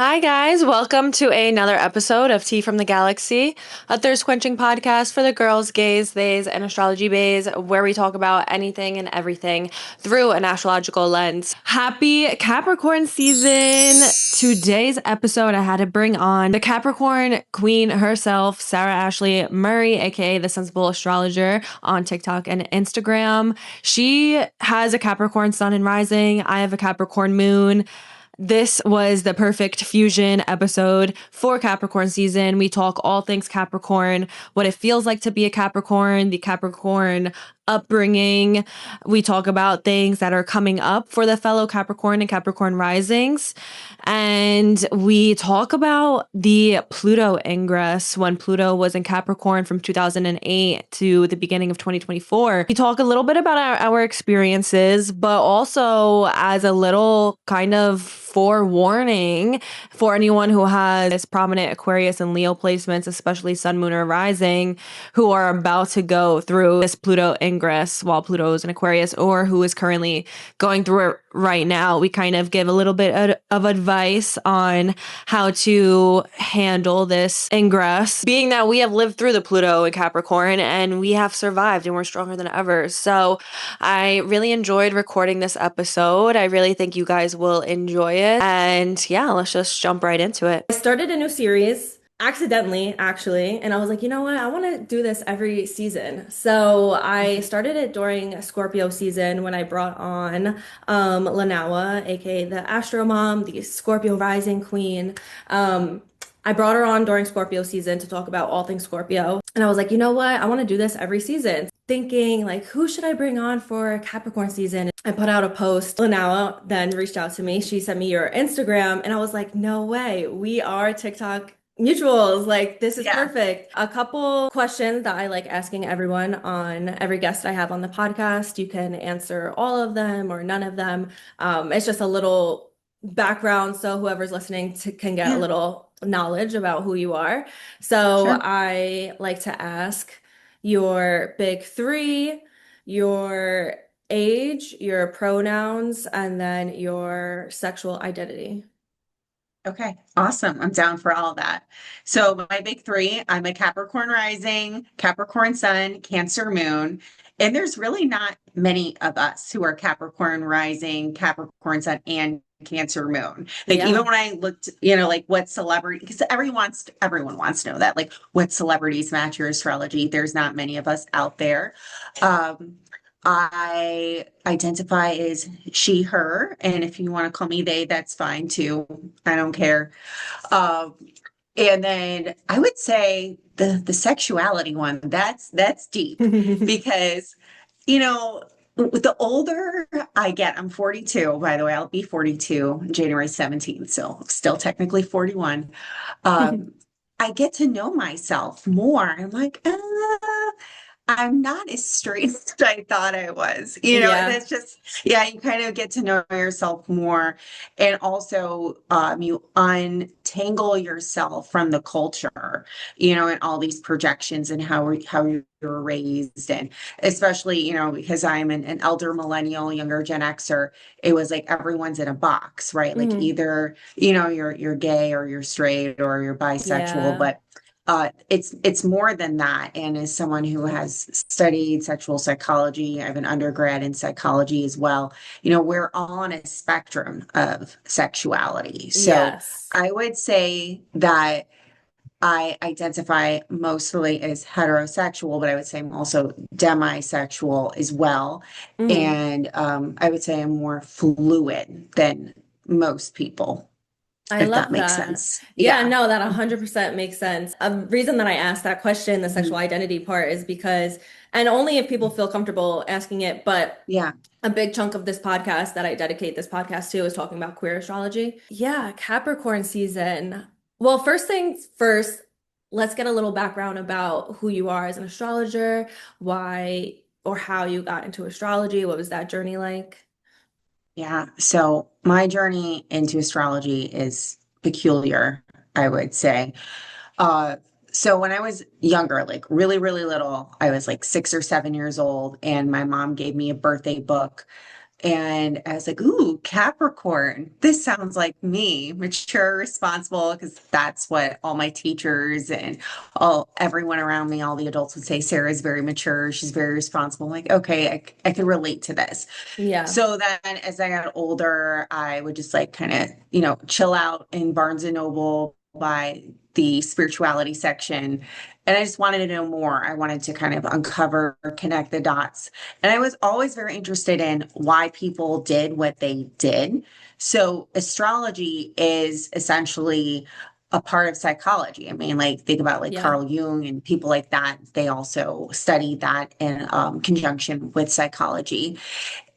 Hi, guys. Welcome to another episode of Tea from the Galaxy, a thirst quenching podcast for the girls, gays, theys, and astrology baes, where we talk about anything and everything through an astrological lens. Happy Capricorn season. Today's episode, I had to bring on the Capricorn queen herself, Sara Ashley Murray, a.k.a. the Sensible Astrologer on TikTok and Instagram. She has a Capricorn Sun Rising. I have a Capricorn Moon. This was the perfect fusion episode for Capricorn season. We talk all things Capricorn, what it feels like to be a Capricorn, the Capricorn upbringing. We talk about things that are coming up for the fellow Capricorn and Capricorn risings. And we talk about the Pluto ingress when Pluto was in Capricorn from 2008 to the beginning of 2024. We talk a little bit about our experiences, but also as a little kind of forewarning for anyone who has prominent Aquarius and Leo placements, especially Sun, Moon, or Rising, who are about to go through this Pluto ingress while Pluto is in Aquarius, or who is currently going through it right now. We kind of give a little bit of advice on how to handle this ingress, being that we have lived through the Pluto in Capricorn and we have survived and we're stronger than ever. So I really enjoyed recording this episode. I really think you guys will enjoy it. And yeah, let's just jump right into it. I started a new series accidentally, actually, and I was like, you know what? I want to do this every season. So I started it during Scorpio season when I brought on Lanawa, aka the Astro Mom, the Scorpio rising queen. I brought her on during Scorpio season to talk about all things Scorpio. And I was like, you know what? I want to do this every season. Thinking like, who should I bring on for Capricorn season? I put out a post. Lanawa then reached out to me. She sent me your Instagram and I was like, no way. We are TikTok mutuals. Like, this is perfect. A couple questions that I like asking everyone on every guest I have on the podcast. You can answer all of them or none of them. It's just a little background so whoever's listening can get a little knowledge about who you are. So Sure. I like to ask your big three, your age, your pronouns, and then your sexual identity. Okay, awesome. I'm down for all of that. So my big three, I'm a Capricorn rising, Capricorn sun, Cancer moon. And there's really not many of us who are Capricorn rising, Capricorn sun, and Cancer moon. Like even Yeah. when I looked, like what celebrity, because everyone wants to know that, like what celebrities match your astrology. There's not many of us out there. Um, I identify as she, her, and if you want to call me they, that's fine too. I don't care. Um, and then I would say the sexuality one, that's deep because, you know, the older I get, I'm 42, by the way, I'll be 42 January 17th, so still technically 41. I get to know myself more. I'm like, I'm not as straight as I thought I was. And Yeah. it's just, yeah, you kind of get to know yourself more. And also, you untangle yourself from the culture, and all these projections and how you're raised. And especially, because I'm an elder millennial, younger Gen Xer, it was like everyone's in a box, right? Like Mhm. either, you're gay or you're straight or you're bisexual, Yeah. but it's more than that. And as someone who has studied sexual psychology, I have an undergrad in psychology as well. We're all on a spectrum of sexuality. So Yes. I would say that I identify mostly as heterosexual, but I would say I'm also demisexual as well. Mhm. And I would say I'm more fluid than most people, I if that love makes that. sense. Yeah, Yeah. no, that 100% makes sense. A reason that I asked that question, the sexual Mhm. identity part, is because, and only if people feel comfortable asking it, but Yeah. a big chunk of this podcast that I dedicate this podcast to is talking about queer astrology. Yeah, Capricorn season. Well, first things first, let's get a little background about who you are as an astrologer, why or how you got into astrology. What was that journey like? Yeah. So my journey into astrology is peculiar, I would say. Uh, so when I was younger, like really, really little, I was like 6 or 7 years old, and my mom gave me a birthday book And I was like, ooh, Capricorn, this sounds like me, mature, responsible, because that's what all my teachers and everyone around me, all the adults would say, Sarah is very mature. She's very responsible. I'm like, okay, I could relate to this. Yeah. So then as I got older, I would just like kind of, chill out in Barnes and Noble by the spirituality section. And I just wanted to know more. I wanted to kind of uncover, connect the dots. And I was always very interested in why people did what they did. So astrology is essentially a part of psychology. I mean, like think about like Yeah. Carl Jung and people like that. They also study that in conjunction with psychology.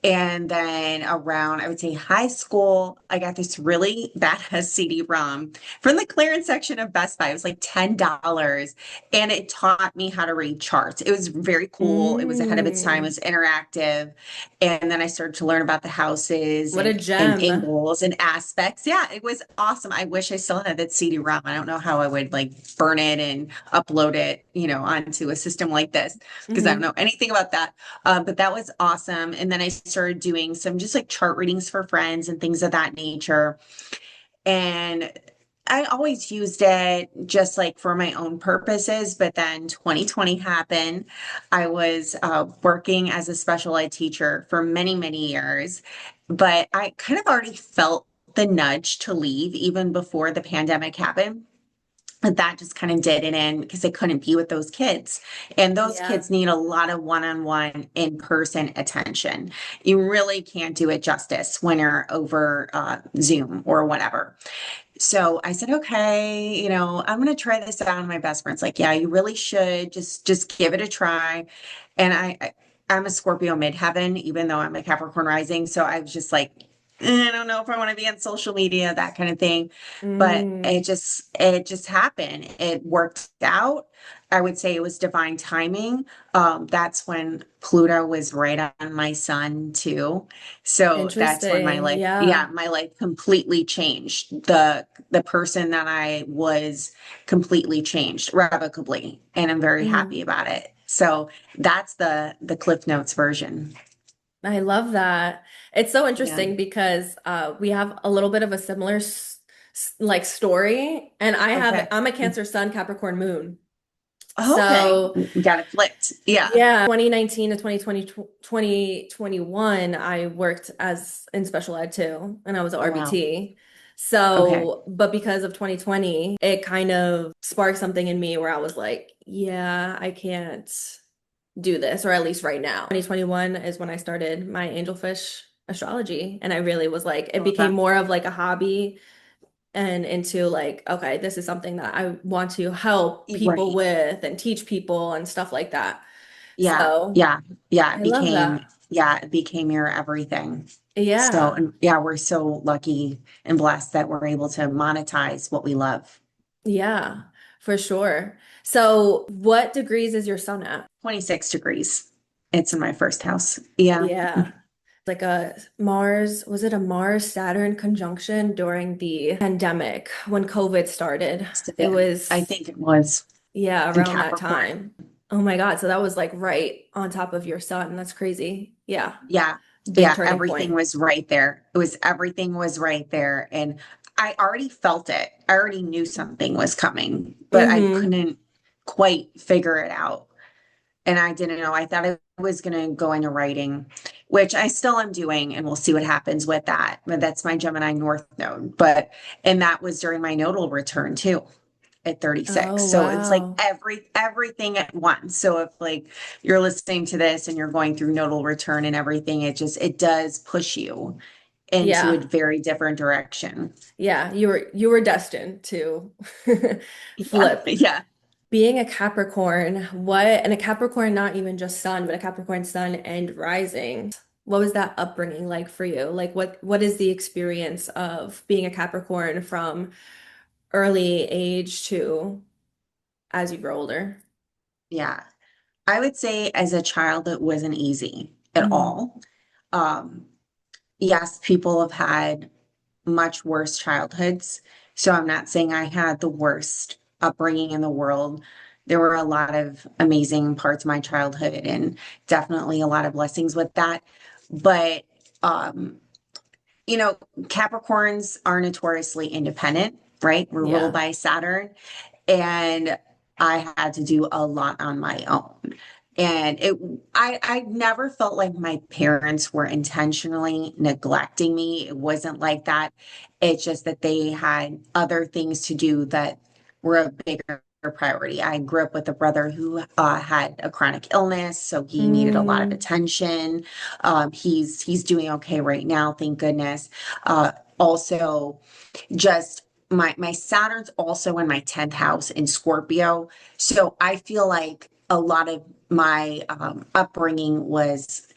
And then around, I would say high school, I got this really badass CD-ROM from the clearance section of Best Buy. It was like $10 and it taught me how to read charts. It was very cool. It was ahead of its time. It Mm. was interactive. And then I started to learn about the houses What a and gem. angles and aspects. Yeah, it was awesome. I wish I still had that CD-ROM. I don't know how I would like burn it and upload it, onto a system like this because I don't Hmm. know anything about that. But that was awesome. And then I started doing some just like chart readings for friends and things of that nature. And I always used it just like for my own purposes. But then 2020 happened. I was working as a special ed teacher for many, many years, but I kind of already felt the nudge to leave even before the pandemic happened. But that just kind of did it in because I couldn't be with those kids. And those Yeah. kids need a lot of one-on-one in-person attention. You really can't do it justice when you're over Zoom or whatever. So I said, okay, I'm going to try this out. And my best friend's like, yeah, you really should just give it a try. And I'm a Scorpio midheaven, even though I'm a Capricorn rising. So I was just like, I don't know if I want to be on social media, that kind of thing. But Mm. it just happened. It worked out. I would say it was divine timing. That's when Pluto was right on my sun too. So that's when my Interesting. life, Yeah. yeah, my life completely changed. The person that I was completely changed irrevocably, and I'm very happy Mm. about it. So that's the Cliff Notes version. I love that. It's so Yeah. interesting because we have a little bit of a similar like story, and Okay. I'm a Cancer Sun, Capricorn Moon. Oh, okay. So Got it flipped. Yeah. yeah, 2019 to 2020, 2021, I worked as in special ed too, and I was a Oh, wow. RBT. Okay. So, but because of 2020, it kind of sparked something in me where I was like, yeah, I can't do this, or at least right now. 2021 is when I started my Angelfish astrology, and I really was like, I it love became that. more of like a hobby and into like, okay, this is something that I want to help people Right. with and teach people and stuff like that. Yeah. So Yeah. Yeah. I love that. It became your everything. So, Yeah. and yeah, we're so lucky and blessed that we're able to monetize what we love. Yeah, for sure. So what degrees is your sun at? 26 degrees. It's in my first house. Yeah. Yeah. Like a Mars, was it a Mars Saturn conjunction during the pandemic when COVID started? It I was, think it was yeah, in around that Capricorn. time. Oh my God. So that was like right on top of your sun. That's crazy. Yeah. Yeah. Big Yeah. turning Everything point. was right there. Everything was right there. And I already felt it. I already knew something was coming, but I Mm-hmm. couldn't quite figure it out. And I didn't know. I thought I was going to go into writing, which I still am doing, and we'll see what happens with that. But that's my Gemini North node. And that was during my nodal return too at 36. Oh, So it's like wow. everything at once. So if like you're listening to this and you're going through nodal return and everything, it does push you into a Yeah. very different direction. Yeah. You were destined to Yeah. flip. Yeah. Being a Capricorn, and a Capricorn, not even just sun, but a Capricorn sun and rising. What was that upbringing like for you? Like what is the experience of being a Capricorn from early age to as you grow older? Yeah. I would say as a child, it wasn't easy at Hmm. all. Um, yes, people have had much worse childhoods. So I'm not saying I had the worst upbringing in the world. There were a lot of amazing parts of my childhood and definitely a lot of blessings with that. But um, you know, Capricorns are notoriously independent, right? We're ruled Yeah. by Saturn, and I had to do a lot on my own. And I never felt like my parents were intentionally neglecting me. It wasn't like that. It's just that they had other things to do that were a bigger priority. I grew up with a brother who had a chronic illness, so he needed a lot of Mm, attention. He's doing okay right now, thank goodness. Also, just my Saturn's also in my 10th house in Scorpio. So I feel like a lot of my upbringing was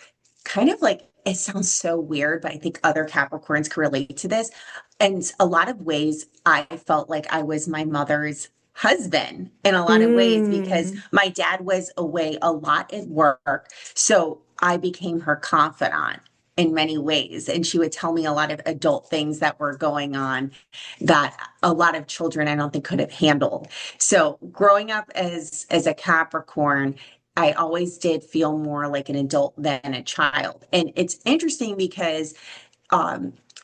kind of like, it sounds so weird, but I think other Capricorns can relate to this. And a lot of ways, I felt like I was my mother's husband in a lot of ways because mm, my dad was away a lot at work. So I became her confidant in many ways. And she would tell me a lot of adult things that were going on that a lot of children I don't think could have handled. So growing up as a Capricorn, I always did feel more like an adult than a child. And it's interesting because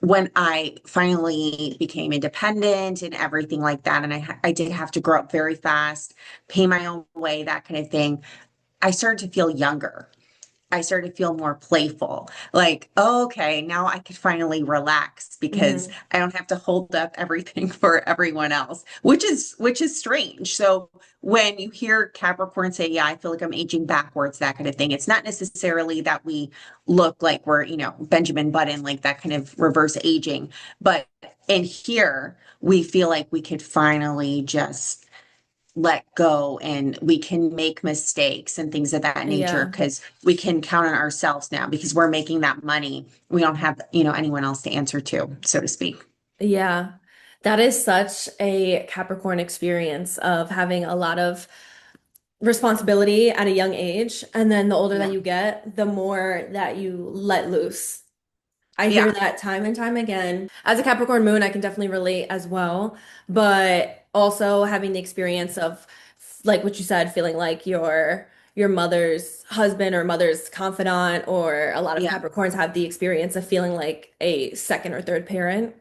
when I finally became independent and everything like that, and I did have to grow up very fast, pay my own way, that kind of thing, I started to feel younger. I started to feel more playful. Like, oh, okay, now I could finally relax because mhm. I don't have to hold up everything for everyone else, which is strange. So when you hear Capricorn say, "Yeah, I feel like I'm aging backwards," that kind of thing, it's not necessarily that we look like we're, Benjamin Button, like that kind of reverse aging, but in here we feel like we could finally just let go and we can make mistakes and things of that nature Yeah. because we can count on ourselves now because we're making that money. We don't have, anyone else to answer to, so to speak. Yeah. That is such a Capricorn experience of having a lot of responsibility at a young age. And then the older that Yeah. you get, the more that you let loose. I hear Yeah. that time and time again. As a Capricorn moon, I can definitely relate as well. But also having the experience of, like what you said, feeling like your mother's husband or mother's confidant, or a lot of Yeah. Capricorns have the experience of feeling like a second or third parent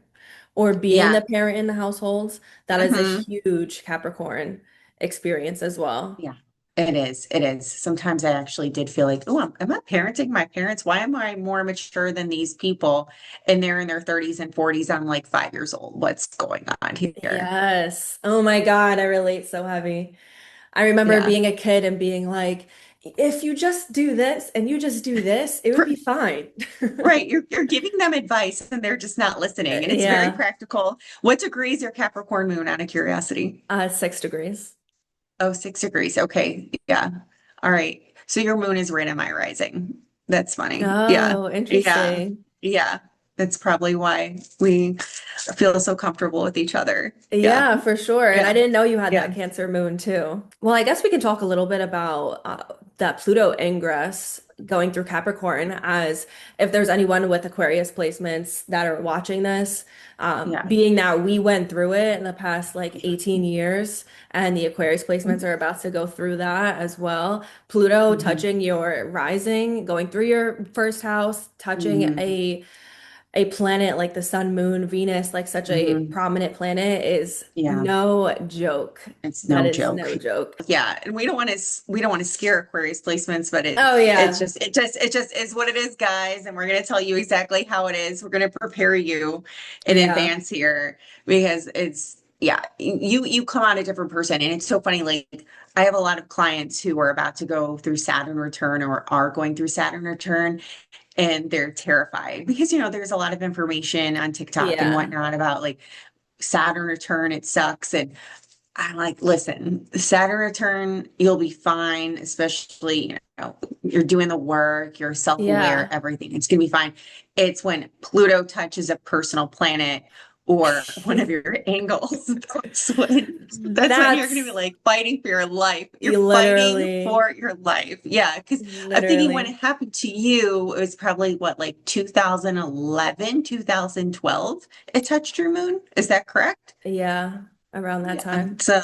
or being Yeah. the parent in the household. That is a Hmm. huge Capricorn experience as well. Yeah. It is. It is. Sometimes I actually did feel like, oh, am I parenting my parents? Why am I more mature than these people? And they're in their 30s and 40s. I'm like 5 years old. What's going on here? Yes. Oh my God, I relate so heavy. I remember Yeah. being a kid and being like, if you just do this and you just do this, it would be fine. Right. You're giving them advice and they're just not listening. And it's very Yeah. practical. What degree is your Capricorn moon out of curiosity? 6 degrees. Oh, 6 degrees. Okay. Yeah. All right. So your moon is right in my rising. That's funny. Yeah. Oh, Yeah. interesting. Yeah. That's probably why we feel so comfortable with each other. Yeah. Yeah, for sure. And I Yeah. didn't know you had Yeah. that Cancer moon too. Well, I guess we can talk a little bit about that Pluto ingress going through Capricorn, as if there's anyone with Aquarius placements that are watching this, Yeah. being that we went through it in the past like 18 years, and the Aquarius placements are about to go through that as well. Pluto Mhm. touching your rising, going through your first house, touching Mhm. a planet like the sun, moon, Venus, like such a Mhm. prominent planet, is Yeah. no joke. It's That no is joke. no joke. Yeah, and we don't want to scare Aquarius placements, but it Oh it's yeah. just is what it is, guys, and we're going to tell you exactly how it is. We're going to prepare you in Yeah. advance here because it's yeah, you come out a different person, and it's so funny. Like I have a lot of clients who are about to go through Saturn return or are going through Saturn return, and they're terrified because there's a lot of information on TikTok and Yeah. whatnot about like Saturn return. It sucks, and I'm like, listen, Saturn return, you'll be fine, especially, you're doing the work, you're self-aware, Yeah. everything. It's gonna be fine. It's when Pluto touches a personal planet or one of your angles. That's when you're gonna be That's like fighting for your life. You're fighting literally, for your life. Yeah, because I'm thinking when it literally. happened to you, it was probably what, like 2011, 2012, it touched your moon. Is that correct? Yeah. Around that Yeah. time. So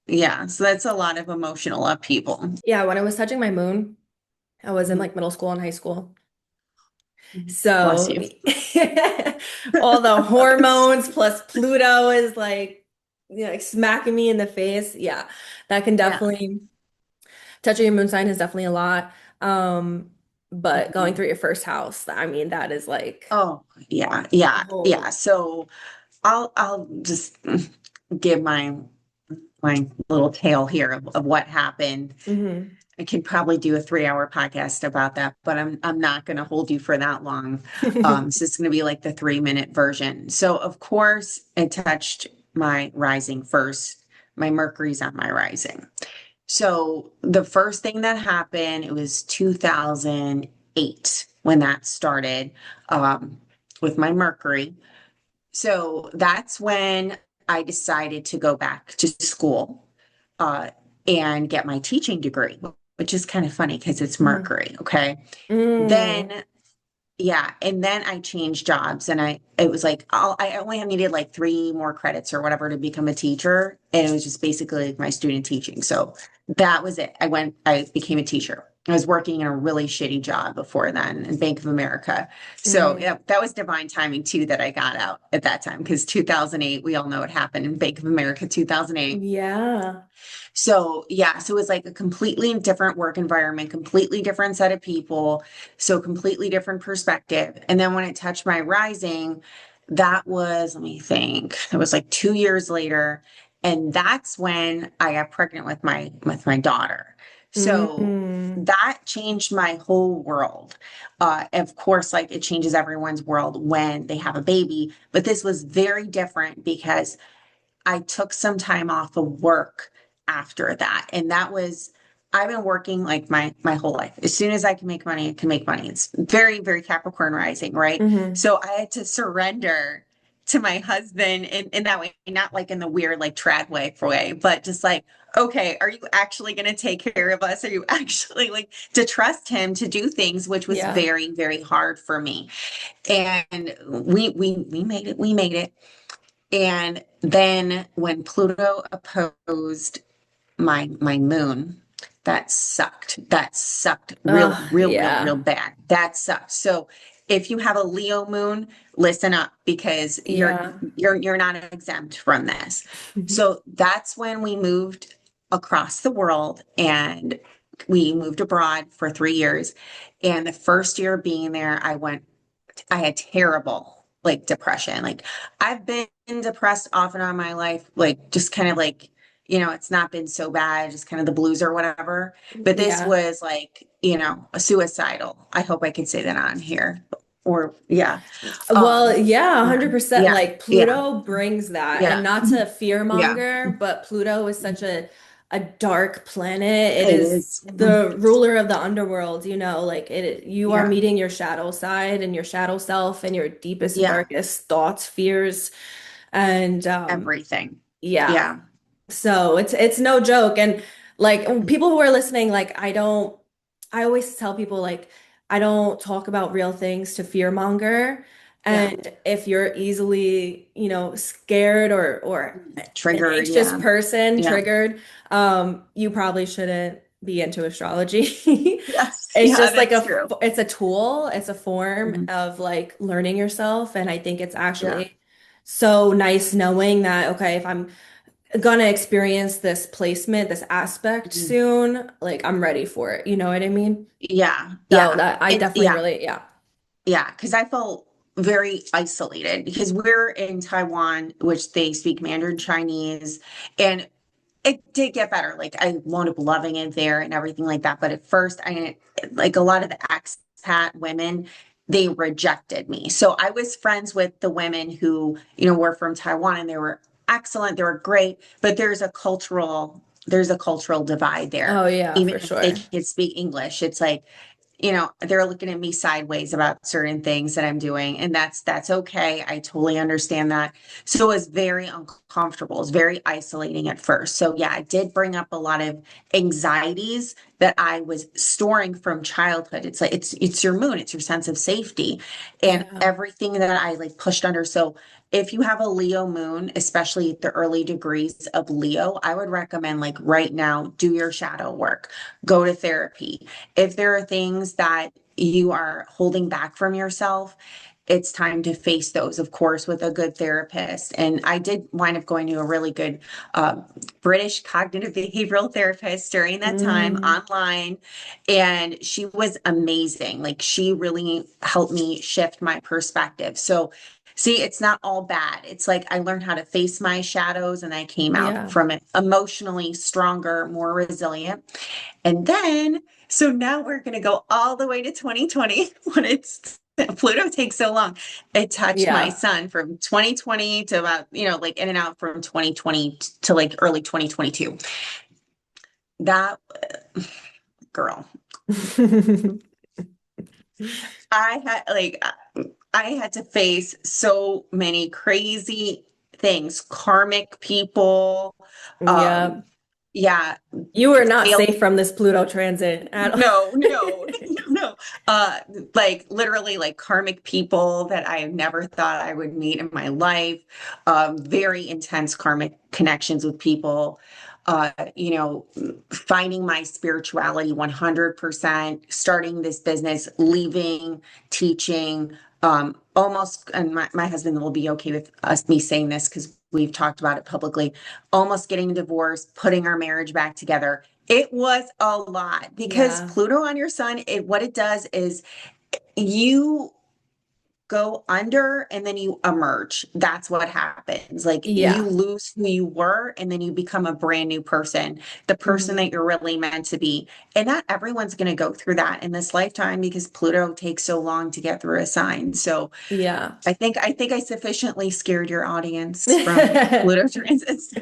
that's a lot of emotional upheaval. Yeah. When I was touching my moon, I was in Mhm. like middle school and high school. Bless So you. all the hormones plus Pluto is like, like smacking me in the face. Yeah, that can Yeah. definitely touching your moon sign is definitely a lot. But going Mhm. through your first house, I mean, that is like Oh, yeah, a yeah, yeah. whole. So I'll just give my little tale here of what happened. Mhm. I could probably do a 3 hour podcast about that, but I'm not going to hold you for that long. So it's going to be like the 3 minute version. So of course, it touched my rising first. My Mercury's on my rising. So the first thing that happened, it was 2008 when that started um, with my Mercury. So that's when I decided to go back to school uh, and get my teaching degree, which is kind of funny because it's Mhm. Mercury. Okay. Mm. Then, yeah. And then I changed jobs and it was like, I only needed like 3 more credits or whatever to become a teacher. And it was just basically like my student teaching. So that was it. I became a teacher. I was working in a really shitty job before then in Bank of America. So Mm. yeah, that was divine timing too that I got out at that time because 2008, we all know what happened in Bank of America 2008. Yeah. So yeah, so it was like a completely different work environment, completely different set of people, so completely different perspective. And then when it touched my rising, that was, let me think, it was like 2 years later. And that's when I got pregnant with my daughter. So Mm. that changed my whole world. Of course, like it changes everyone's world when they have a baby, but this was very different because I took some time off of work after that. And that was, I've been working like my whole life. As soon as I can make money, I can make money. It's very, very Capricorn rising, right? Hmm. So I had to surrender to my husband in that way, not like in the weird, like trad way, but just like, okay, are you actually going to take care of us? Are you actually like to trust him to do things, which was Yeah. very, very hard for me. And we made it. We made it. And then when Pluto opposed my moon, that sucked. That sucked real, real, real, real Yeah. bad. That sucked. So if you have a Leo moon, listen up because Yeah. you're not exempt from this. So that's when we moved across the world and we moved abroad for 3 years. And the first year being there, I had terrible like depression. Like I've been depressed off and on in my life, like just kind of like, it's not been so bad, just kind of the blues or whatever. But this Yeah. was like, a suicidal. I hope I could say that on here. Or yeah. Well, yeah, Yeah. 100%. Yeah. Like Yeah. Pluto brings that, and Yeah. not to Yeah. fearmonger, but Pluto is such a dark planet. It It is is. the ruler of the underworld, like you are Yeah. meeting your shadow side and your shadow self and your deepest and Yeah. darkest thoughts, fears, and Everything. yeah. Yeah. So it's no joke. And like people who are listening, like I always tell people like I don't talk about real things to fearmonger. Yeah. And if you're easily, scared or an Triggered. anxious Yeah. person, Yeah. triggered, you probably shouldn't be into astrology. Yes. It's Yeah, just like that's true. it's a tool, it's a form Mhm. of like learning yourself. And I think it's Yeah. actually so nice knowing that, okay, if I'm gonna experience this placement, this aspect Mhm. soon, like I'm ready for it. You know what I mean? Yeah. So Yeah. that I And definitely yeah. relate. Yeah. Yeah, because I felt very isolated because we're in Taiwan, which they speak Mandarin Chinese, and it did get better. Like I wound up loving it there and everything like that. But at first, I like a lot of the expat women, they rejected me. So I was friends with the women who, were from Taiwan and they were excellent, they were great, but there's a cultural divide there. Oh yeah, Even for if they sure. can speak English, it's like they're looking at me sideways about certain things that I'm doing, and that's okay. I totally understand that. So it was very uncomfortable. It was very isolating at first. So yeah, it did bring up a lot of anxieties that I was storing from childhood. It's like it's your moon, it's your sense of safety and Yeah. everything that I like pushed under. So if you have a Leo moon, especially the early degrees of Leo, I would recommend like right now, do your shadow work, go to therapy if there are things that you are holding back from yourself, it's time to face those, of course, with a good therapist. And I did wind up going to a really good British cognitive behavioral therapist during that time Mm, online. And she was amazing. Like, she really helped me shift my perspective. So, see, it's not all bad. It's like I learned how to face my shadows and I came out yeah. from it emotionally stronger, more resilient. And then, so now we're going to go all the way to 2020 when it's Pluto takes so long. It touched my Yeah. son from 2020 to about, like in and out from 2020 to like early 2022. That girl, I had like, I had to face so many crazy things, karmic people. Yeah. Yeah, You were not failed. safe from this Pluto transit at all. No, no, no. Like literally like karmic people that I never thought I would meet in my life. Very intense karmic connections with people. Finding my spirituality 100%, starting this business, leaving, teaching, almost, and my husband will be okay with me saying this because we've talked about it publicly, almost getting a divorce, putting our marriage back together. It was a lot because Yeah. Pluto on your sun, what it does is you go under and then you emerge. That's what happens. Like, you Yeah. lose who you were and then you become a brand new person, the person Mhm. that you're really meant to be. And not everyone's going to go through that in this lifetime because Pluto takes so long to get through a sign. So Yeah. I think I sufficiently scared your audience from Pluto transits.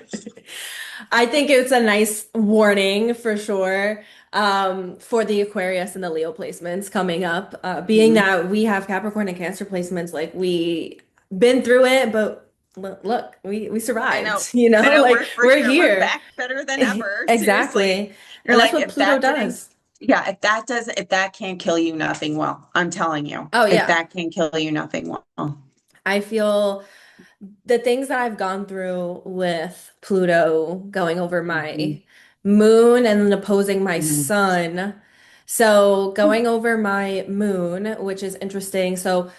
I think it's a nice warning for sure, for the Aquarius and the Leo placements coming up. Being Mhm. that we have Capricorn and Cancer placements, like we been through it, but look, we I know. survived, I know like we're we're here. We're here. back better than ever. Seriously. Exactly. You're And that's like, what if Pluto that didn't, does. yeah, if that can't kill you, nothing will. I'm telling you. Oh If yeah. that can't kill you, nothing will. I feel the things that I've gone through with Pluto going over Mhm. my moon and then opposing my Mhm. sun. So going over my moon, which is interesting. So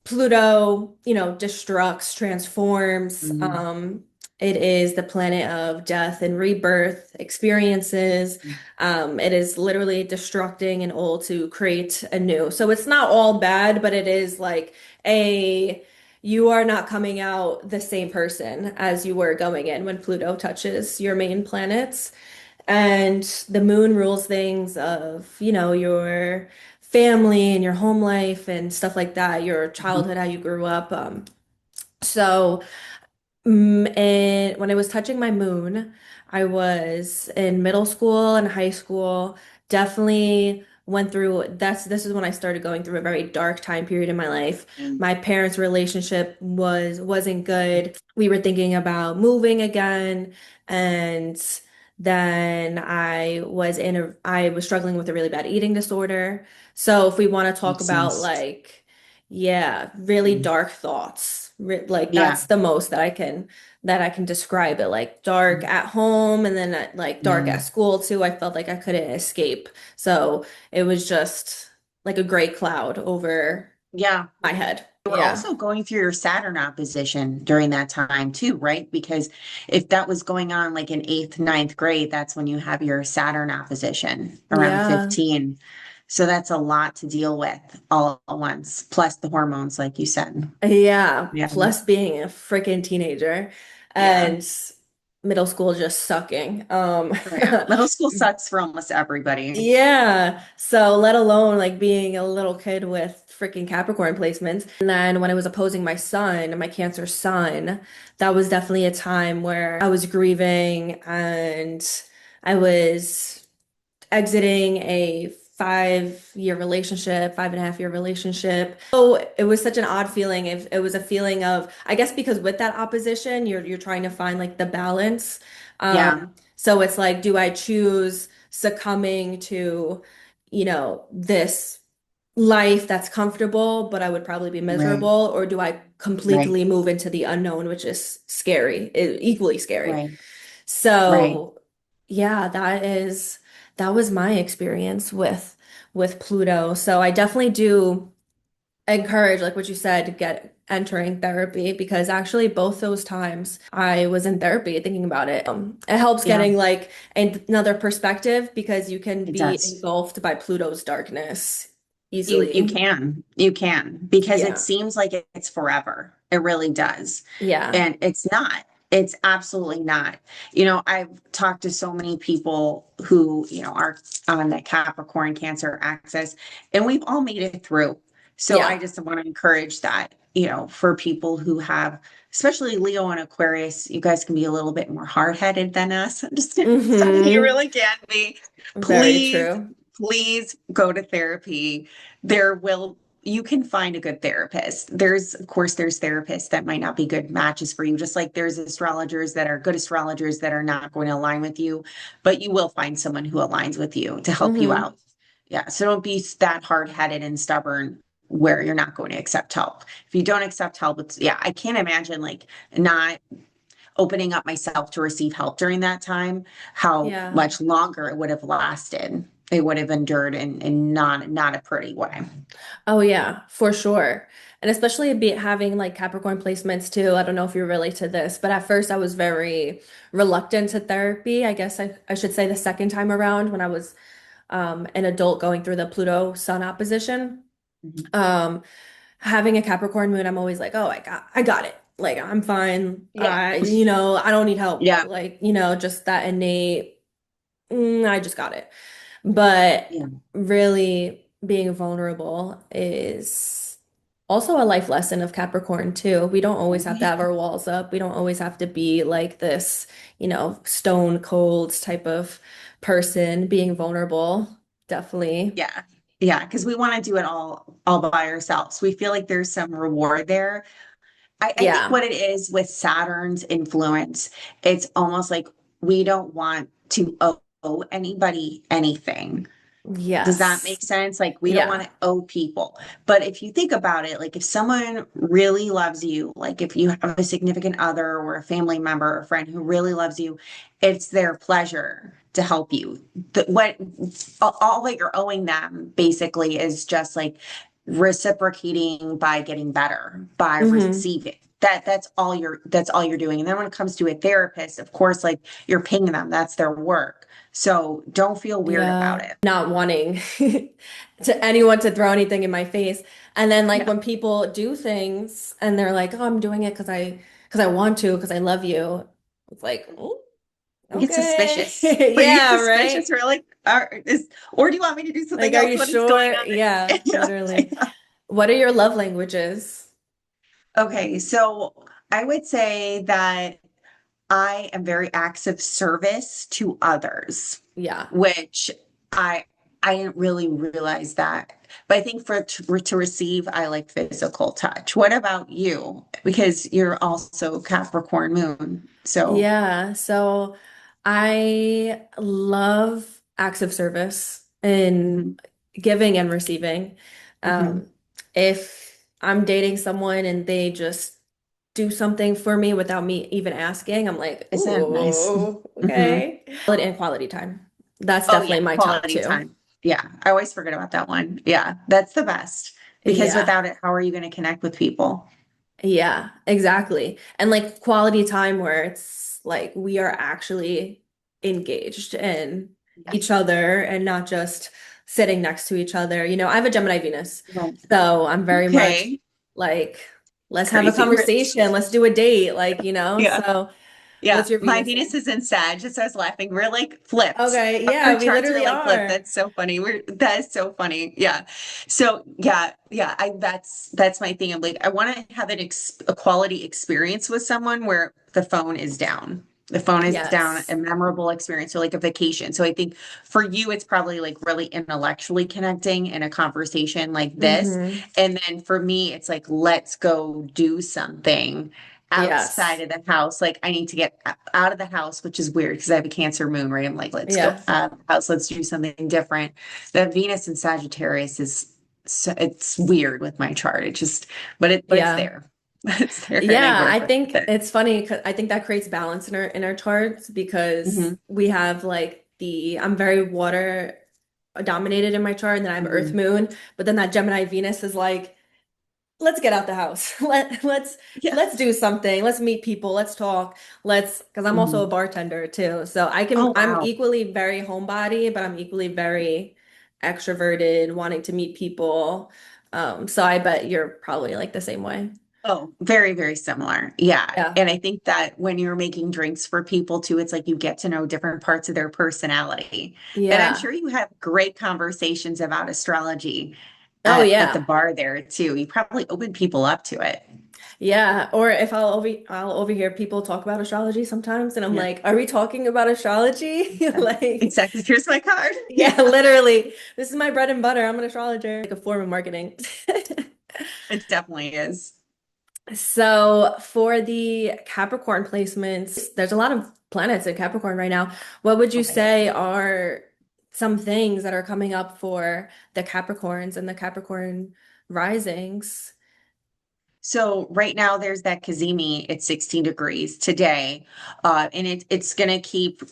Pluto, destructs, transforms. Mhm. It is the planet of death and rebirth experiences. It is literally destructing an old to create a new. So it's not all bad, but it is like you are not coming out the same person as you were going in when Pluto touches your main planets. And the moon rules things of, your family and your home life and stuff like that, your Mhm. childhood, how you grew up. So, and when I was touching my moon, I was in middle school and high school, definitely went through this is when I started going through a very dark time period in my life. Mhm. My parents' relationship wasn't good. We were thinking about moving again, and then I was struggling with a really bad eating disorder. So if we want to talk Makes about sense. like, yeah, really Mhm. dark thoughts. Like Yeah. that's the most that I can describe it. Like dark at home and then like dark at Mhm. school too. I felt like I couldn't escape. So it was just like a gray cloud over Yeah. my head. You were Yeah. also going through your Saturn opposition during that time too, right? Because if that was going on like in eighth, ninth grade, that's when you have your Saturn opposition around Yeah. 15. So that's a lot to deal with all at once, plus the hormones, like you said. Yeah. Yeah. Plus being a freaking teenager Yeah. and middle school just sucking. Oh, yeah. Middle school sucks for almost everybody. Yeah. So let alone like being a little kid with freaking Capricorn placements. And then when I was opposing my son, my Cancer sun, that was definitely a time where I was grieving and I was exiting a 5-year relationship, 5.5-year relationship. So it was such an odd feeling. It was a feeling of, I guess because with that opposition, you're trying to find like the balance. Yeah. So it's like, do I choose succumbing to, this life that's comfortable, but I would probably be Right. miserable, or do I Right. completely move into the unknown, which is scary, equally scary. Right. Right. So, yeah, that was my experience with Pluto. So I definitely do encourage, like what you said, to get entering therapy because actually both those times I was in therapy thinking about it. It helps Yeah, getting like another perspective because you can it be does. engulfed by Pluto's darkness You easily. can because it Yeah. seems like it's forever. It really does. Yeah. And it's not. It's absolutely not. I've talked to so many people who, are on the Capricorn Cancer axis, and we've all made it through. So I Yeah. just want to encourage that, for people who have, especially Leo and Aquarius, you guys can be a little bit more hard-headed than us. I'm just saying, you Hmm. really can be. Very Please, true. please go to therapy. You can find a good therapist. Of course, there's therapists that might not be good matches for you, just like there's astrologers that are good astrologers that are not going to align with you, but you will find someone who aligns with you to help you Hmm. out. Yeah. So don't be that hard-headed and stubborn where you're not going to accept help. If you don't accept help, yeah, I can't imagine like not opening up myself to receive help during that time, how Yeah. much longer it would have lasted. It would have endured in not a pretty way. Oh yeah, for sure. And especially be having like Capricorn placements too. I don't know if you relate to this, but at first I was very reluctant to therapy. I guess I should say the second time around when I was an adult going through the Pluto Sun opposition. Mhm. Um, Having a Capricorn moon, I'm always like, oh, I got it. Like I'm fine. Yeah. I don't need help. Yeah. Like, just that innate, I just got it. But Yeah. really being vulnerable is also a life lesson of Capricorn too. We don't always have to have our walls up. We don't always have to be like this, stone cold type of person. Being vulnerable, definitely. Yeah. Yeah. Because we want to do it all by ourselves. We feel like there's some reward there. I think Yeah. what it is with Saturn's influence, it's almost like we don't want to owe anybody anything. Does that Yes. make sense? Like, we don't want Yeah. to owe people. But if you think about it, like, if someone really loves you, like, if you have a significant other or a family member or friend who really loves you, it's their pleasure to help you. All that you're owing them basically is just like reciprocating by getting better, by Hmm. receiving. That's all you're doing. And then when it comes to a therapist, of course, like you're paying them, that's their work. So don't feel weird about Yeah. it. Not wanting to anyone to throw anything in my face. And then like Yeah. when people do things and they're like, "Oh, I'm doing it because I want to, because I love you." It's like, "Oh, We get okay." suspicious. We get Yeah, suspicious. right? We're like, or do you want me to do Like, something are else? you What is going sure? on? Yeah, Yeah. literally. What are your love languages? Okay, so I would say that I am very acts of service to others, Yeah. which I I didn't really realize that. But I think to receive, I like physical touch. What about you? Because you're also Capricorn Moon. So, Yeah, so I love acts of service and mhm, giving and receiving. mhm. Um, if I'm dating someone and they just do something for me without me even asking, I'm like, Isn't that nice? ooh, Hmm. okay. Quality and quality time. That's Oh yeah, definitely my top quality two. time. Yeah, I always forget about that one. Yeah, that's the best because Yeah. without it, how are you going to connect with people? Yeah, exactly. And like quality time where it's like we are actually engaged in each Yes. other and not just sitting next to each other. I have a Gemini Venus, Right. so I'm very much Okay. like, let's have a Crazy rich. conversation, let's do a date, Yeah. So Yeah. what's your My Venus Venus in? is in Sag, so I was laughing. We're like flipped. Okay, Our yeah, we charts are literally like flipped. are. That's so funny. That is so funny. Yeah. So yeah, that's my thing. I'm like, I want to have a quality experience with someone where the phone is down. The phone is down, a Yes. memorable experience, so like a vacation. So I think for you, it's probably like really intellectually connecting in a conversation like this. Hmm. And then for me, it's like, let's go do something outside Yes. of the house. Like I need to get out of the house, which is weird because I have a Cancer moon, right? I'm like, let's go Yeah. out of the house. Let's do something different. The Venus in Sagittarius is it's weird with my chart. But it's Yeah. there. It's there and I Yeah, I work with think it. it's funny 'cause I think that creates balance in our charts because Hmm. we have like I'm very water dominated in my chart, and then I have Earth Mhm. Moon, but then that Gemini Venus is like, let's get out the house. Yeah. Let's do something. Let's meet people. Let's talk. Because I'm also a Mhm. bartender too. So Oh, I'm wow. equally very homebody, but I'm equally very extroverted, wanting to meet people. So I bet you're probably like the same way. Oh, very, very similar. Yeah. Yeah. And I think that when you're making drinks for people too, it's like you get to know different parts of their personality. And I'm Yeah. sure you have great conversations about astrology Oh at the yeah. bar there too. You probably open people up to it. Yeah. Or if I'll overhear people talk about astrology sometimes, and I'm Yeah. like, are we talking about astrology? Like, Exactly. Here's my card. yeah, Yeah, literally. This is my bread and butter. I'm an astrologer. Like a form of marketing. it definitely is. So for the Capricorn placements, there's a lot of planets in Capricorn right now. What would you Okay. say are some things that are coming up for the Capricorns and the Capricorn risings? So right now there's that Cazimi at 16 degrees today. And it's going to keep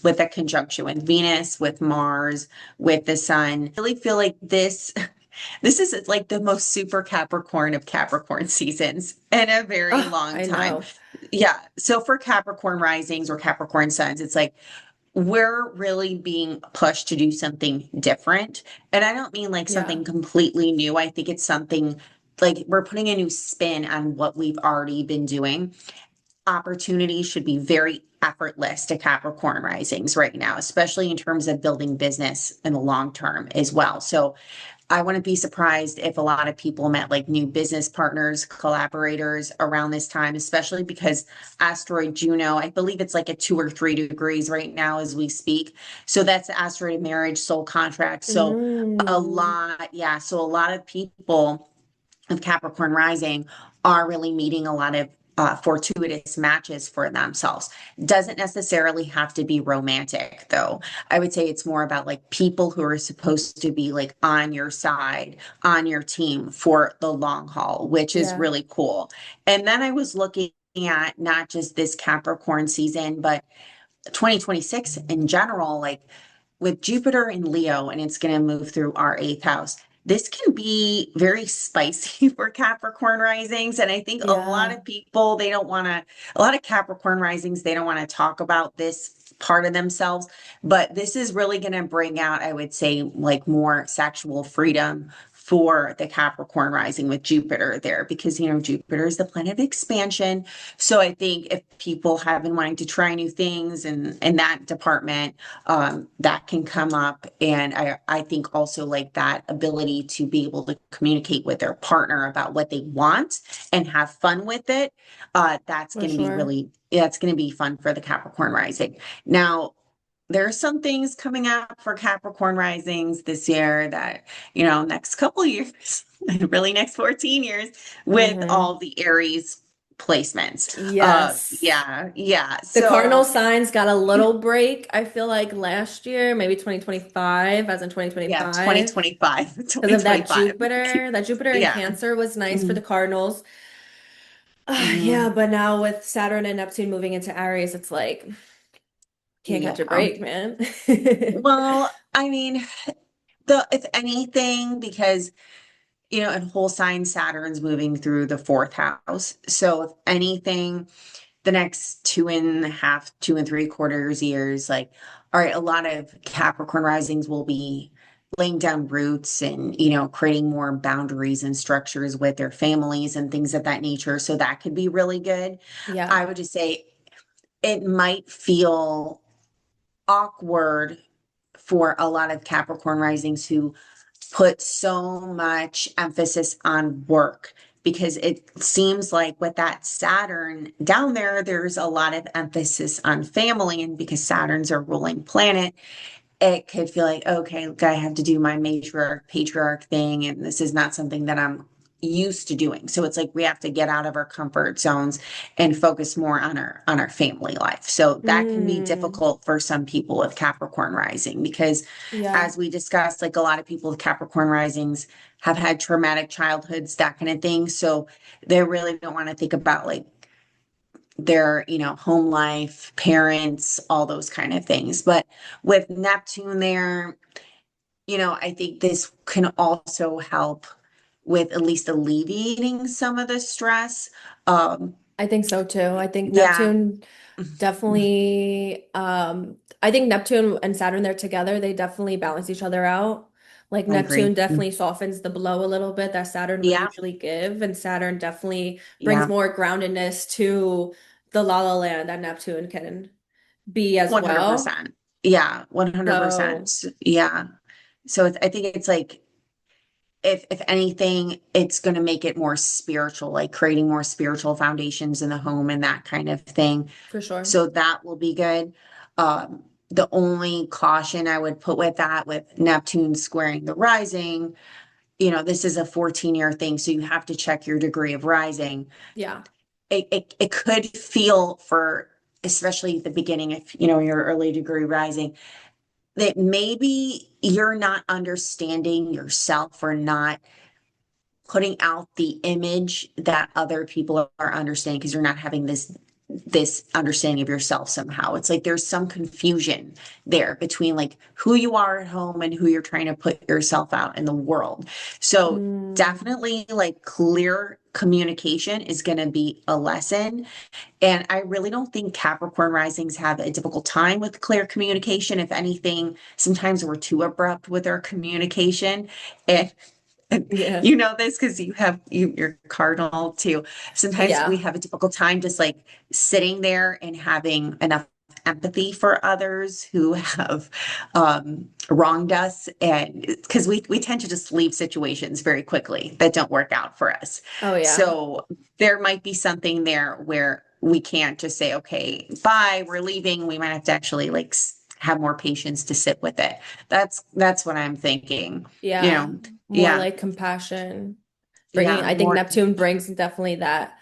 with a conjunction with Venus, with Mars, with the sun. I really feel like this is like the most super Capricorn of Capricorn seasons in a very Oh, long I time. know. Yeah. So for Capricorn risings or Capricorn suns, it's like we're really being pushed to do something different. And I don't mean like Yeah. something completely new. I think it's something like we're putting a new spin on what we've already been doing. Opportunity should be very effortless to Capricorn risings right now, especially in terms of building business in the long term as well. So I wouldn't be surprised if a lot of people met like new business partners, collaborators around this time, especially because asteroid Juno, I believe it's like at 2 or 3 degrees right now as we speak. So that's the asteroid of marriage, soul contract. So a Mm, lot, yeah. So a lot of people of Capricorn rising are really meeting a lot of fortuitous matches for themselves. Doesn't necessarily have to be romantic, though. I would say it's more about like people who are supposed to be like on your side, on your team for the long haul, which is yeah. really cool. And then I was looking at not just this Capricorn season, but 2026 in general, like with Jupiter in Leo, and it's going to move through our eighth house. This can be very spicy for Capricorn risings. And I think a lot Yeah. of people, they don't want to, a lot of Capricorn risings, they don't want to talk about this part of themselves. But this is really going to bring out, I would say, like more sexual freedom for the Capricorn rising with Jupiter there, because, Jupiter is the planet of expansion. So I think if people have been wanting to try new things and in that department, that can come up. And I think also like that ability to be able to communicate with their partner about what they want and have fun with it. That's For going to be sure. really, that's going to be fun for the Capricorn rising. Now, there are some things coming up for Capricorn risings this year that, next couple years, really next 14 years with Hmm. all the Aries placements. Yes. Yeah. The cardinal So signs got a little break, I feel like last year, maybe 2025, as in yeah, 2025, 2025, because of that 2025. Jupiter. That Jupiter in Yeah. Cancer was nice for the Mhm. Cardinals. Mhm. Yeah, but now with Saturn and Neptune moving into Aries, it's like can't catch a Yeah. break, man. Well, I mean, the if anything, because in whole sign Saturn's moving through the fourth house. So if anything, the next 2.5, 2 and 3/4 years, like, all right, a lot of Capricorn risings will be laying down roots and, creating more boundaries and structures with their families and things of that nature. So that could be really good. Yeah. I would just say it might feel awkward for a lot of Capricorn risings who put so much emphasis on work because it seems like with that Saturn down there, there's a lot of emphasis on family. And because Saturn's a ruling planet, it could feel like, okay, look, I have to do my matriarch, patriarch thing. And this is not something that I'm used to doing. So it's like we have to get out of our comfort zones and focus more on our family life. So that can be Mm, difficult for some people with Capricorn rising because yeah. as we discussed, like a lot of people with Capricorn risings have had traumatic childhoods, that kind of thing. So they really don't want to think about like their, home life, parents, all those kind of things. But with Neptune there, I think this can also help with at least alleviating some of the stress. Um, I think so too. I think yeah, Neptune definitely, I think Neptune and Saturn, they're together. They definitely balance each other out. Like I Neptune agree. definitely softens the blow a little bit that Saturn would Yeah, usually give, and Saturn definitely brings yeah, more groundedness to the la la land that Neptune can be as well. 100%. Yeah, 100%. So Yeah. So I think it's like if anything, it's going to make it more spiritual, like creating more spiritual foundations in the home and that kind of thing. for sure. So that will be good. The only caution I would put with that, with Neptune squaring the rising, this is a 14-year thing, so you have to check your degree of rising. Yeah. It could feel for, especially at the beginning, if your early degree rising, that maybe you're not understanding yourself or not putting out the image that other people are understanding, because you're not having this understanding of yourself somehow. It's like there's some confusion there between like who you are at home and who you're trying to put yourself out in the world. So Mm, definitely like clear communication is going to be a lesson. And I really don't think Capricorn risings have a difficult time with clear communication. If anything, sometimes we're too abrupt with our communication. And yeah. you know this because you're cardinal too. Sometimes we Yeah. have a difficult time just like sitting there and having enough empathy for others who have wronged us, and because we tend to just leave situations very quickly that don't work out for us. Oh yeah. So there might be something there where we can't just say, okay, bye, we're leaving. We might have to actually like have more patience to sit with it. That's what I'm thinking. You Yeah. know, More yeah, like compassion. Bringing, yeah, I think more, Neptune brings definitely that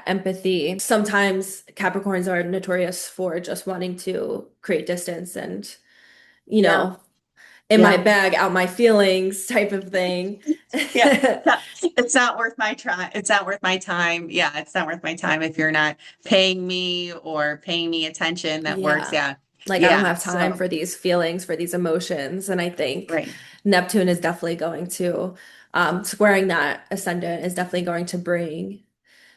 empathy. Sometimes Capricorns are notorious for just wanting to create distance and, you yeah, know, in my yeah, bag, out my feelings type of thing. yeah. It's not worth my try. It's not worth my time. Yeah, it's not worth my time if you're not paying me or paying me attention. That works. Yeah. Yeah, Like I don't yeah. have time So for these feelings, for these emotions. And I think right, Neptune is definitely going to, squaring that ascendant is definitely going to bring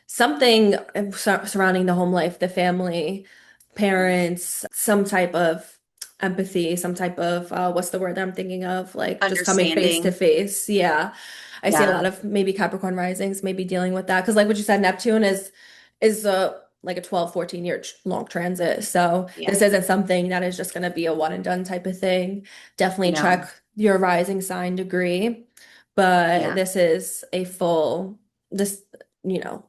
something surrounding the home life, the family, parents, some type of empathy, some type of what's the word that I'm thinking of? Like just coming face to understanding. face. Yeah. I see a Yeah, lot of maybe Capricorn risings, maybe dealing with that. Because like what you said, Neptune is a like a 12, 14 year long transit. So yeah. this isn't something that is just gonna be a one and done type of thing. Definitely No, check your rising sign degree. But yeah. this is a full this, you know,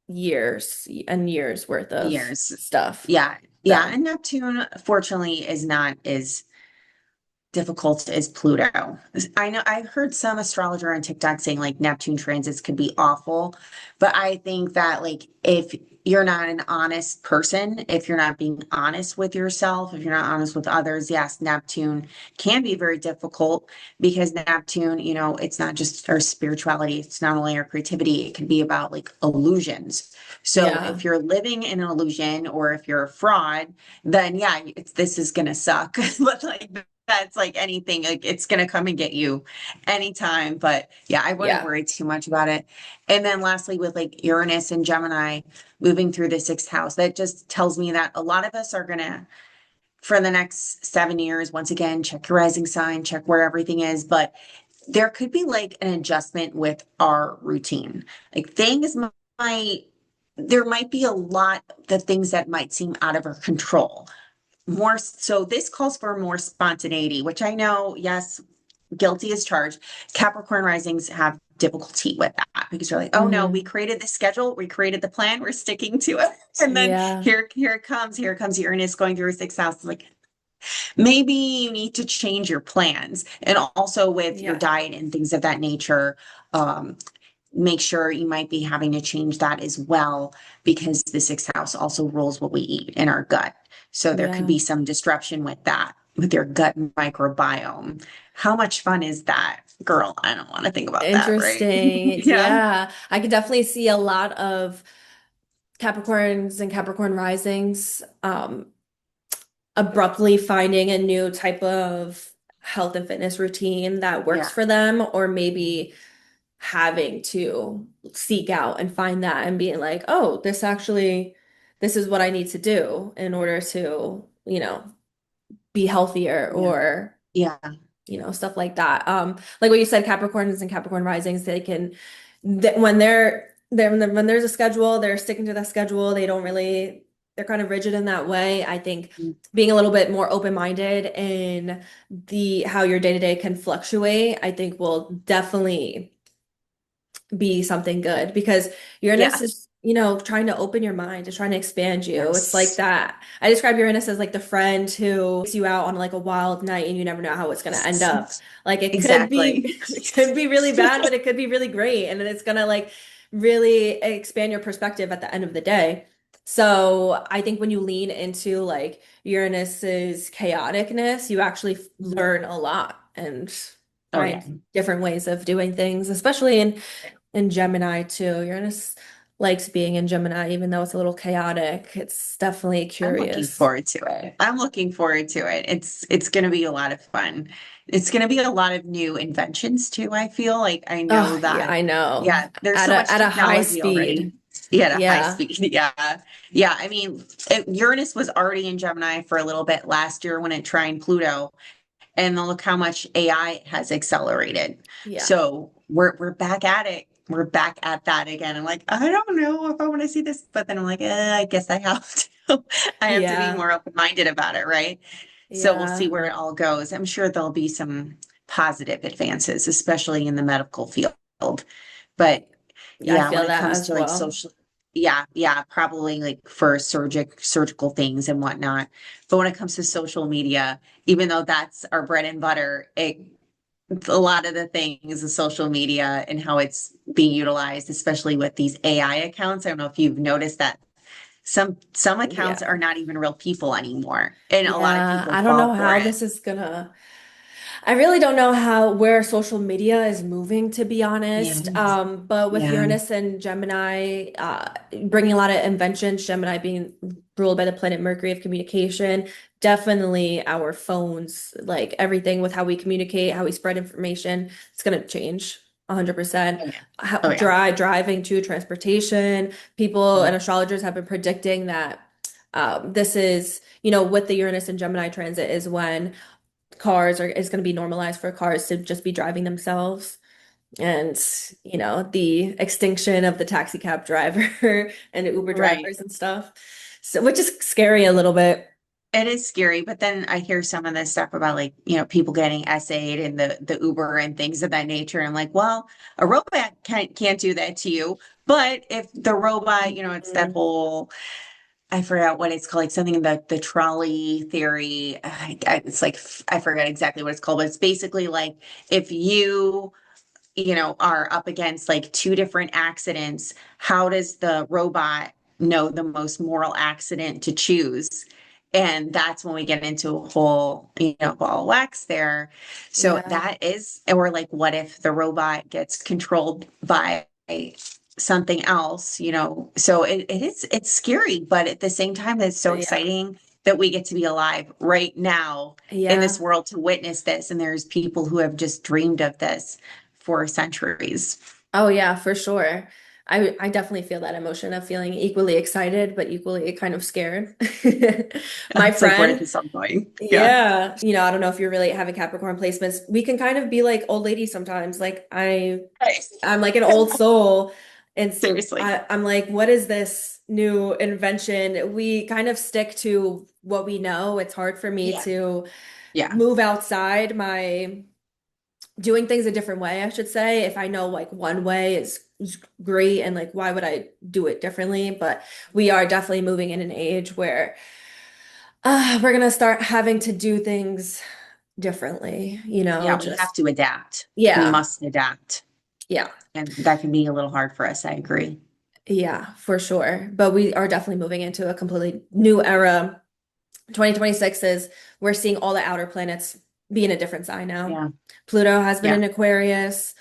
years and years worth of Years. stuff. Yeah, yeah. So, And Neptune, fortunately, is not as difficult as Pluto. I know I heard some astrologer on TikTok saying like Neptune transits could be awful, but I think that like if you're not an honest person, if you're not being honest with yourself, if you're not honest with others, yes, Neptune can be very difficult, because Neptune, it's not just our spirituality, it's not only our creativity, it can be about like illusions. So yeah. if you're living in an illusion or if you're a fraud, then yeah, this is gonna suck. But like that's like anything, like it's gonna come and get you anytime. But yeah, I wouldn't Yeah. worry too much about it. And then lastly, with like Uranus and Gemini moving through the sixth house, that just tells me that a lot of us are gonna, for the next 7 years, once again, check your rising sign, check where everything is. But there could be like an adjustment with our routine. Like things might, there might be a lot of things that might seem out of our control. More so, this calls for more spontaneity, which I know, yes, guilty as charged. Capricorn risings have difficulty with that because you're like, oh no, we Hmm. created the schedule, we created the plan, we're sticking to it. And then Yeah. here comes Uranus going through his sixth house. Like maybe you need to change your plans. And also with your Yeah. diet and things of that nature, um, make sure you might be having to change that as well, because the sixth house also rules what we eat in our gut. So there could Yeah. be some disruption with that, with your gut microbiome. How much fun is that, girl? I don't want to think about that, right? Interesting. Yeah. Yeah. I could definitely see a lot of Capricorns and Capricorn risings, abruptly finding a new type of health and fitness routine that works Yeah. for them, or maybe having to seek out and find that and being like, oh, this is what I need to do in order to, be healthier, Yeah. or Yeah. stuff like that. Like what you said, Capricorns and Capricorn risings, they can, when when there's a schedule, they're sticking to that schedule. They're kind of rigid in that way. I think being a little bit more open-minded in the how your day-to-day can fluctuate, I think will definitely be something good, because Yeah. Uranus is, trying to open your mind, is trying to expand you. It's like Yes. that. I describe Uranus as like the friend who takes you out on like a wild night and you never know how it's going to end up. Like it could be, Exactly. it could be really bad, but it could be really great. And then it's going to like really expand your perspective at the end of the day. So I think when you lean into like Uranus's chaoticness, you actually learn a lot and Oh yeah. find different ways of doing things, especially in Gemini too. Uranus likes being in Gemini, even though it's a little chaotic. It's definitely I'm looking curious. forward to it. I'm looking forward to it. It's going to be a lot of fun. It's going to be a lot of new inventions too. I feel like I know Oh, yeah, that, I know. yeah, there's so much At a high technology speed. already. Yeah, at a high Yeah. speed. Yeah. Yeah. I mean, Uranus was already in Gemini for a little bit last year when it trined Pluto. And then look how much AI has accelerated. Yeah. So we're back at it. We're back at that again. I'm like, I don't know if I want to see this, but then I'm like, I guess I have to. I have to be Yeah. more open-minded about it, right? So we'll see Yeah. where it all goes. I'm sure there'll be some positive advances, especially in the medical field. But I yeah, when feel it that comes as to like well. social, yeah, probably like for surgical things and whatnot. But when it comes to social media, even though that's our bread and butter, a lot of the things of social media and how it's being utilized, especially with these AI accounts. I don't know if you've noticed that some accounts Yeah. are not even real people anymore, and a lot of Yeah. people I don't know fall for how it. this is gonna I really don't know where social media is moving, to be Yeah, honest. But with yeah, Uranus and Gemini, bringing a lot of inventions, Gemini being ruled by the planet Mercury of communication, definitely our phones, like everything with how we communicate, how we spread information, it's going to change 100%. oh yeah, oh yeah, Driving to transportation, people yeah, and astrologers have been predicting that this is, with the Uranus and Gemini transit is when is going to be normalized for cars to just be driving themselves, and the extinction of the taxi cab driver and Uber right. drivers and stuff, so which is scary a little bit. It is scary, but then I hear some of this stuff about like, people getting essayed in the Uber and things of that nature. I'm like, well, a robot can't do that to you. But if the robot, it's that Mhm. whole, I forgot what it's called, like something about the trolley theory. It's like I forget exactly what it's called, but it's basically like if are up against like two different accidents, how does the robot know the most moral accident to choose? And that's when we get into a whole, ball of wax there. So Yeah, that is, or like, what if the robot gets controlled by something else, So it's scary, but at the same time, it's so yeah, exciting that we get to be alive right now in this yeah. world to witness this. And there's people who have just dreamed of this for centuries. Oh yeah, for sure. I definitely feel that emotion of feeling equally excited but equally kind of scared. My It's like, where is friend, this all going? Yeah. yeah, I don't know if you really have a Capricorn placements. We can kind of be like old ladies sometimes. Like I'm like an old soul. And Seriously. I'm like, what is this new invention? We kind of stick to what we know. It's hard for me Yeah. to Yeah. move outside my doing things a different way, I should say. If I know like one way is great, and like why would I do it differently? But we are definitely moving in an age where we're gonna start having to do things differently, Yeah. We have just to adapt. We yeah. must adapt. Yeah. And that can be a little hard for us. I agree. Yeah, for sure. But we are definitely moving into a completely new era. 2026 is we're seeing all the outer planets be in a different sign now. Yeah. Pluto has been Yeah. in Aquarius.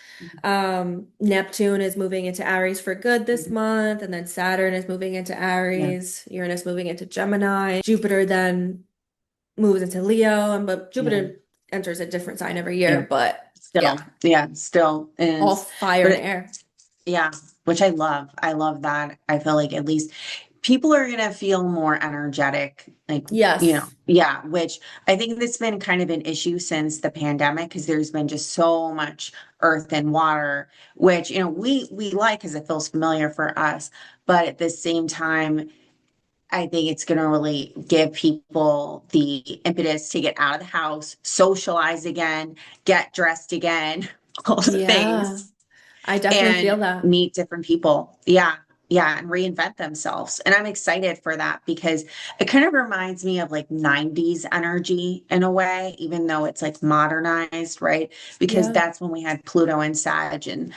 Neptune is moving into Aries for good this Mhm. month, and then Saturn is moving into Yeah. Aries, Uranus moving into Gemini. Jupiter then moves into Leo, and but Yeah. Jupiter enters a different sign every Yeah. year, but Still. yeah, Yeah. Still all is. fire But and it, air. yeah, which I love. I love that. I feel like at least people are gonna feel more energetic, like, Yes. yeah, which I think that's been kind of an issue since the pandemic because there's been just so much earth and water, which, we like because it feels familiar for us. But at the same time, I think it's gonna really give people the impetus to get out of the house, socialize again, get dressed again, all the Yeah, things I definitely feel and that. meet different people. Yeah. Yeah. And reinvent themselves. And I'm excited for that because it kind of reminds me of like 90s energy in a way, even though it's like modernized, right? Because Yeah. that's when we had Pluto and Sag and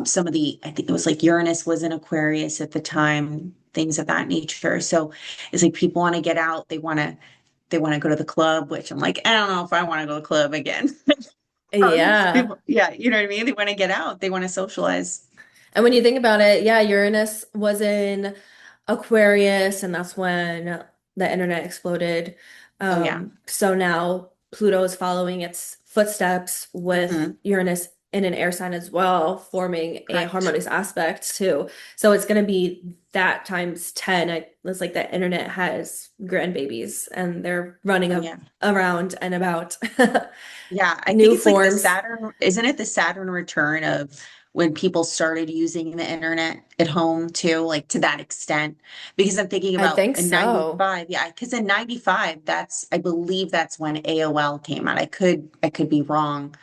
some of I think it was like Uranus was in Aquarius at the time, things of that nature. So it's like people want to get out, they want to go to the club, which I'm like, I don't know if I want to go to the club again. Yeah. Yeah, you know what I mean? They want to get out, they want to socialize. And when you think about it, yeah, Uranus was in Aquarius, and that's when the internet exploded. Oh yeah. So now Pluto is following its footsteps with Hmm. Uranus in an air sign as well, forming a Correct. harmonious aspect too. So it's going to be that times 10. It's like the internet has grandbabies and they're running Oh yeah. around and about Yeah. I think new it's like forms. isn't it the Saturn return of when people started using the internet at home too, like to that extent? Because I'm thinking I about think in so. 95, yeah, because in 95, I believe that's when AOL came out. I could be wrong,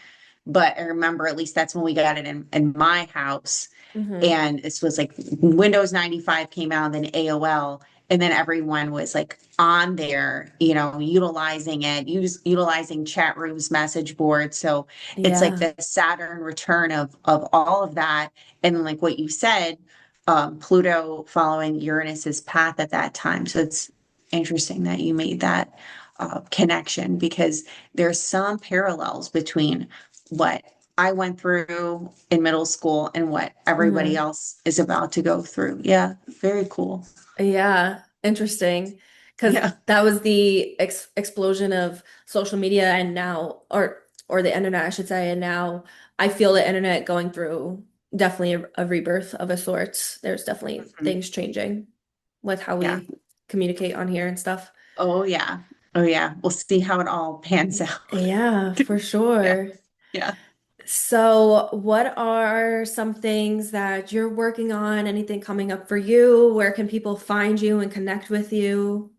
but I remember at least that's when we got it in my house. Hmm. And this was like Windows 95 came out, then AOL, and then everyone was like on there, utilizing it, utilizing chat rooms, message boards. So it's like Yeah. the Saturn return of all of that. And like what you said, Pluto following Uranus's path at that time. So it's interesting that you made that connection because there's some parallels between what I went through in middle school and what everybody Hmm. else is about to go through. Yeah, very cool. Yeah, interesting. Because Yeah. that was the explosion of social media and now, or the internet, I should say, and now I feel the internet going through definitely a rebirth of a sort. There's definitely Mhm. things changing with how Yeah. we communicate on here and stuff. Oh, yeah. Oh, yeah. We'll see how it all pans out. Yeah, for Yeah. sure. Yeah. So, what are some things that you're working on? Anything coming up for you? Where can people find you and connect with you?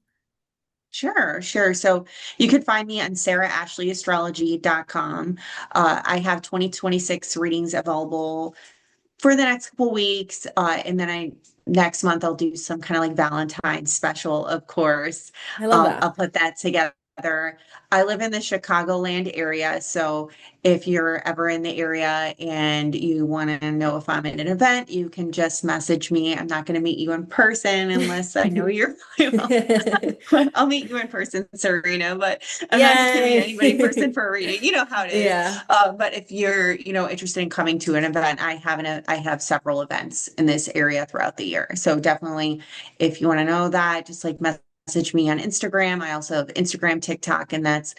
Sure, sure. So you could find me on sarahashley.astrology.com. I have 2026 readings available for the next couple weeks. And then next month I'll do some kind of like Valentine's special, of course. I love I'll that. put that together. I live in the Chicagoland area, so if you're ever in the area and you want to know if I'm at an event, you can just message me. I'm not going to meet you in person unless I know you're. I'll meet you in person, Serena, but I'm not just going to meet anybody in person Yay. for a reading. You know how it is. Yeah. But if you're, interested in coming to an event, I have several events in this area throughout the year. So definitely, if you want to know that, just like message me on Instagram. I also have Instagram, TikTok, and that's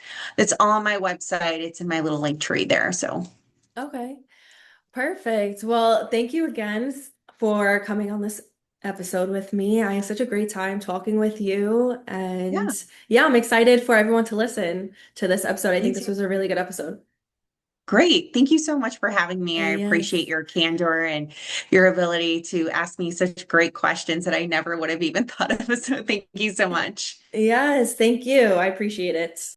all on my website. It's in my little link tree there. So Okay. Perfect. Well, thank you again for coming on this episode with me. I had such a great time talking with you. And yeah, yeah, I'm excited for everyone to listen to this episode. I me think this too. was a really good episode. Great. Thank you so much for having me. I appreciate Yes. your candor and your ability to ask me such great questions that I never would have even thought of. So thank you so much. Yes, thank you. I appreciate it.